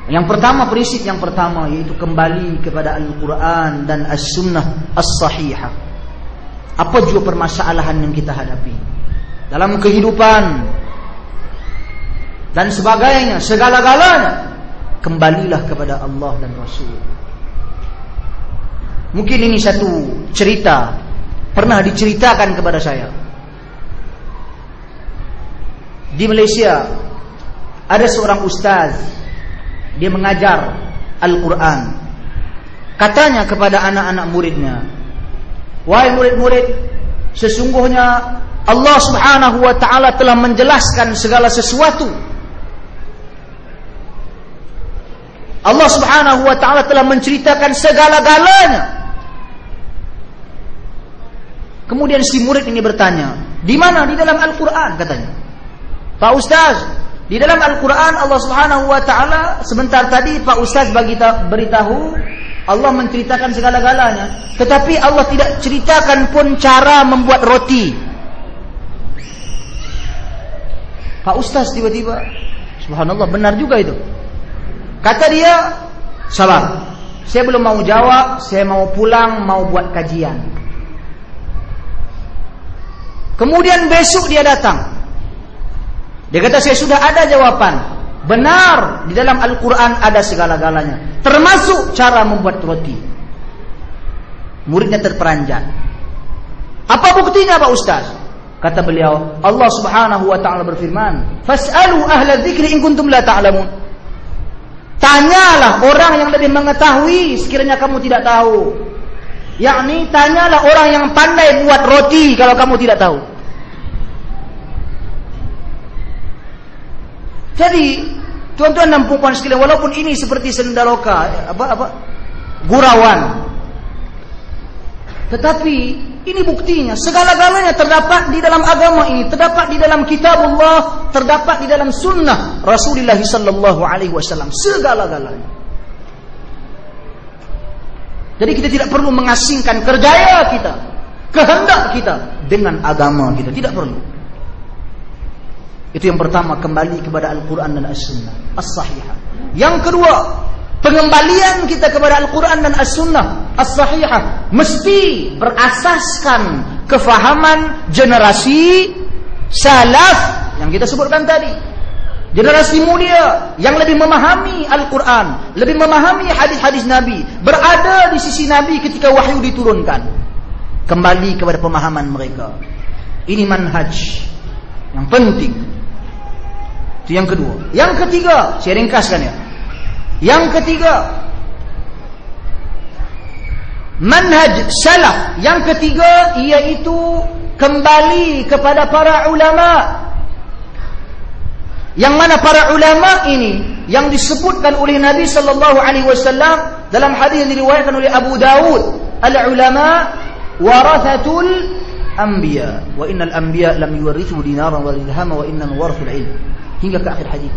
Yang pertama, prinsip yang pertama yaitu kembali kepada Al-Quran dan As-Sunnah As-Sahihah. Apa juga permasalahan yang kita hadapi dalam kehidupan dan sebagainya, segala-galanya, kembalilah kepada Allah dan Rasul. Mungkin ini satu cerita pernah diceritakan kepada saya. Di Malaysia ada seorang ustaz, dia mengajar Al-Quran. Katanya kepada anak-anak muridnya, wahai murid-murid, sesungguhnya Allah Subhanahu wa ta'ala telah menjelaskan segala sesuatu. Allah Subhanahu wa ta'ala telah menceritakan segala-galanya. Kemudian si murid ini bertanya, di mana? Di dalam Al-Quran, katanya. Pak Ustaz, di dalam Al-Quran Allah Subhanahu wa ta'ala, sebentar tadi Pak Ustaz beritahu Allah menceritakan segala-galanya, tetapi Allah tidak ceritakan pun cara membuat roti. Pak Ustaz tiba-tiba, subhanallah, benar juga itu. Kata dia, sabar, saya belum mau jawab, saya mau pulang, mau buat kajian. Kemudian besok dia datang. Dia kata, saya sudah ada jawaban. Benar, di dalam Al-Quran ada segala-galanya, termasuk cara membuat roti. Muridnya terperanjat. Apa buktinya Pak Ustaz? Kata beliau, Allah Subhanahu wa ta'ala berfirman, fas'alu ahla dzikri in kuntum la ta'lamun. Tanyalah orang yang lebih mengetahui sekiranya kamu tidak tahu. Yakni tanyalah orang yang pandai buat roti kalau kamu tidak tahu. Jadi tuan-tuan dan puan sekalian, walaupun ini seperti sendaroka, gurauan, tetapi ini buktinya segala-galanya terdapat di dalam agama ini, terdapat di dalam kitabullah, terdapat di dalam sunnah Rasulullah sallallahu alaihi wasallam, segala-galanya. Jadi kita tidak perlu mengasingkan kerjaya kita, kehendak kita dengan agama kita, tidak perlu. Itu yang pertama, kembali kepada Al-Quran dan As-Sunnah As-Sahihah. Yang kedua, pengembalian kita kepada Al-Quran dan As-Sunnah As-Sahihah mesti berasaskan kefahaman generasi salaf yang kita sebutkan tadi. Generasi mulia yang lebih memahami Al-Quran, lebih memahami hadis-hadis Nabi, berada di sisi Nabi ketika wahyu diturunkan. Kembali kepada pemahaman mereka. Ini manhaj yang penting. Itu yang kedua. Yang ketiga, saya ringkaskan ya. Yang ketiga, manhaj salaf. Yang ketiga yaitu kembali kepada para ulama. Yang mana para ulama ini yang disebutkan oleh Nabi sallallahu alaihi wasallam dalam hadis yang diriwayatkan oleh Abu Dawud, al-ulama warathatul anbiya wa innal anbiya lam yuwarithu dinaran wa dirhama wa innal warathul ilm, hingga ke akhir hadis.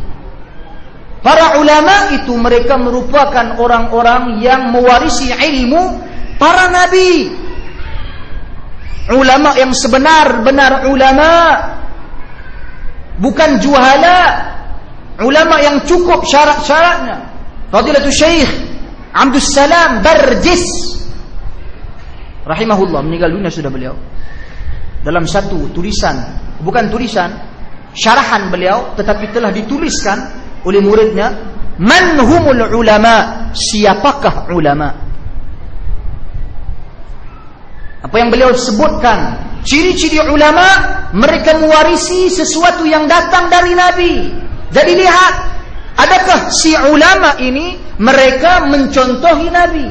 Para ulama itu mereka merupakan orang-orang yang mewarisi ilmu para nabi. Ulama yang sebenar-benar ulama, bukan juhala. Ulama yang cukup syarat-syaratnya. Fadilatul Syekh Abdus Salam Barjis rahimahullah, meninggal dunia sudah beliau. Dalam satu tulisan, bukan tulisan, syarahan beliau, tetapi telah dituliskan oleh muridnya, man humul ulama, siapakah ulama. Apa yang beliau sebutkan, ciri-ciri ulama, mereka mewarisi sesuatu yang datang dari Nabi. Jadi lihat, adakah si ulama ini mereka mencontohi Nabi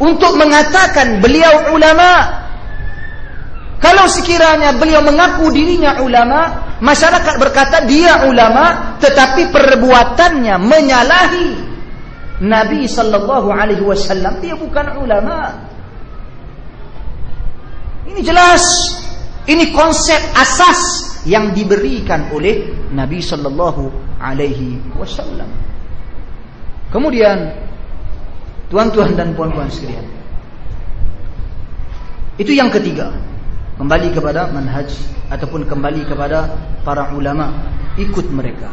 untuk mengatakan beliau ulama. Kalau sekiranya beliau mengaku dirinya ulama, masyarakat berkata dia ulama, tetapi perbuatannya menyalahi Nabi sallallahu alaihi wasallam, dia bukan ulama. Ini jelas, ini konsep asas yang diberikan oleh Nabi sallallahu alaihi wasallam. Kemudian, tuan-tuan dan puan-puan sekalian, itu yang ketiga. Kembali kepada manhaj ataupun kembali kepada para ulama, ikut mereka.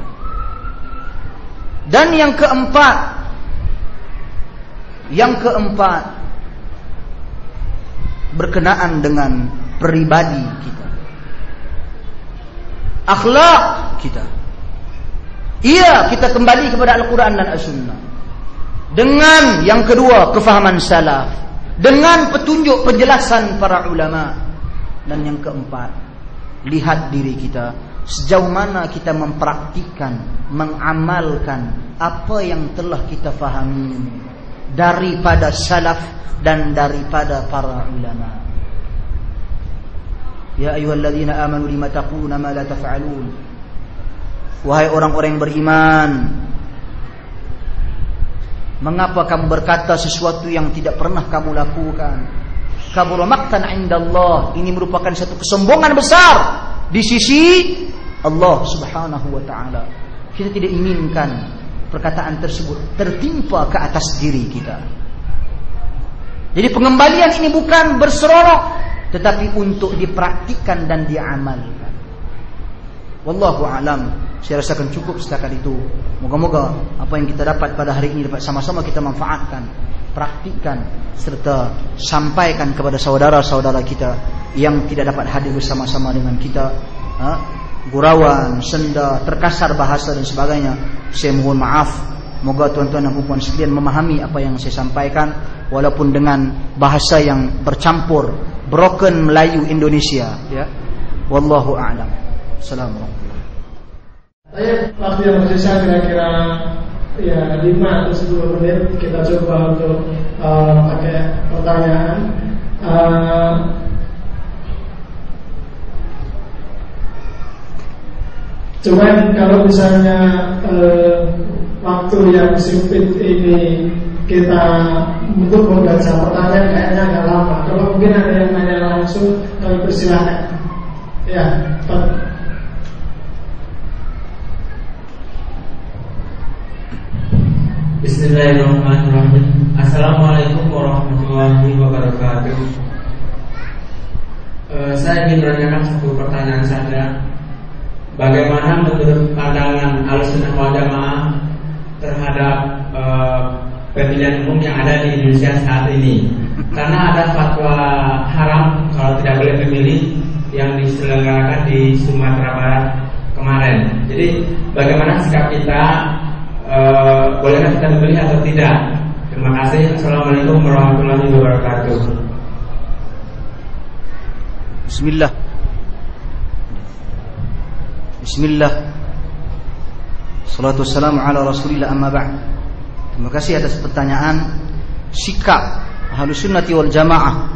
Dan yang keempat berkenaan dengan pribadi kita, akhlak kita. Iya, kita kembali kepada Al-Quran dan As-Sunnah. Dengan yang kedua, kefahaman salaf, dengan petunjuk penjelasan para ulama. Dan yang keempat, lihat diri kita, sejauh mana kita mempraktikkan, mengamalkan apa yang telah kita fahami daripada salaf dan daripada para ulama. Ya ayyuhalladzina amanu lima taquluna ma la taf'alun. Wahai orang-orang yang beriman, mengapa kamu berkata sesuatu yang tidak pernah kamu lakukan? Kabura maqtan 'indallah. Ini merupakan satu kesombongan besar di sisi Allah Subhanahu wa taala. Kita tidak inginkan perkataan tersebut tertimpa ke atas diri kita. Jadi pengembalian ini bukan berserorok, tetapi untuk dipraktikkan dan diamalkan. Wallahu a'lam. Saya rasakan cukup setakat itu. Moga-moga apa yang kita dapat pada hari ini dapat sama-sama kita manfaatkan, praktikkan, serta sampaikan kepada saudara-saudara kita yang tidak dapat hadir bersama-sama dengan kita. Gurauan, senda, terkasar bahasa dan sebagainya, saya mohon maaf. Moga tuan-tuan dan puan sekalian memahami apa yang saya sampaikan, walaupun dengan bahasa yang bercampur, broken Melayu Indonesia, ya. Wallahu a'lam. Assalamualaikum. Waktu yang tersisa kira-kira 5 atau 10 menit. Kita coba untuk pakai pertanyaan. Cuman kalau misalnya waktu yang sempit ini kita untuk membaca pertanyaan kayaknya agak lama. Kalau mungkin ada yang nanya langsung, kami persilakan. Ya, Pak. Bismillahirrahmanirrahim. Assalamualaikum warahmatullahi wabarakatuh. Saya ingin menanyakan satu pertanyaan saja. Bagaimana menurut pandangan Ahlussunnah wal Jamaah terhadap pemilihan umum yang ada di Indonesia saat ini? Karena ada fatwa haram kalau tidak boleh memilih yang diselenggarakan di Sumatera Barat kemarin. Jadi bagaimana sikap kita? Bolehkah kita memilih atau tidak? Terima kasih. Assalamualaikum warahmatullahi wabarakatuh. Bismillah. Salatu wassalamu ala Rasulillah, amma ba'd. Terima kasih atas pertanyaan. Sikap Ahlussunnati wal Jamaah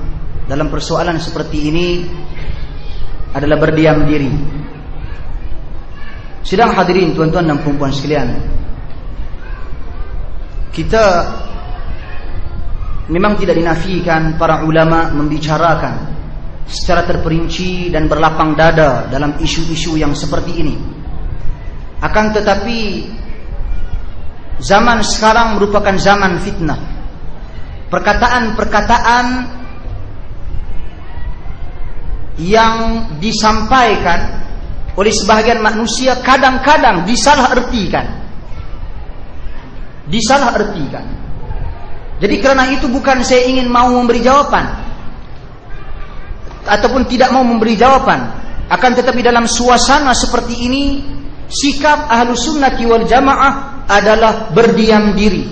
dalam persoalan seperti ini adalah berdiam diri. Sidang hadirin tuan-tuan dan puan-puan sekalian, kita memang tidak dinafikan para ulama membicarakan secara terperinci dan berlapang dada dalam isu-isu yang seperti ini. Akan tetapi zaman sekarang merupakan zaman fitnah. Perkataan-perkataan yang disampaikan oleh sebahagian manusia kadang-kadang disalahartikan. Jadi karena itu bukan saya ingin mau memberi jawaban ataupun tidak mau memberi jawaban, akan tetapi dalam suasana seperti ini sikap Ahlussunnati wal Jamaah adalah berdiam diri.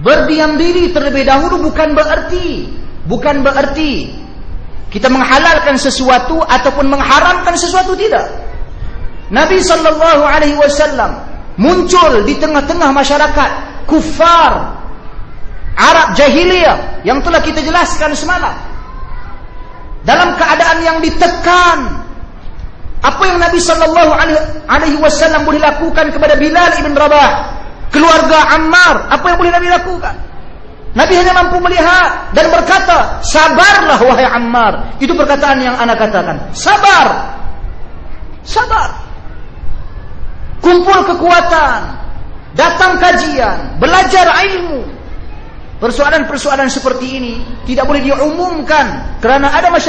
Berdiam diri terlebih dahulu bukan berarti kita menghalalkan sesuatu ataupun mengharamkan sesuatu, tidak. Nabi sallallahu alaihi wasallam muncul di tengah-tengah masyarakat kufar Arab jahiliyah yang telah kita jelaskan semalam, dalam keadaan yang ditekan. Apa yang Nabi sallallahu alaihi wasallam boleh lakukan kepada Bilal ibn Rabah, keluarga Ammar? Apa yang boleh Nabi lakukan? Nabi hanya mampu melihat dan berkata, sabarlah wahai Ammar. Itu perkataan yang anak katakan, sabar. Kumpul kekuatan, datang kajian, belajar ilmu. Persoalan-persoalan seperti ini tidak boleh diumumkan, kerana ada masyarakat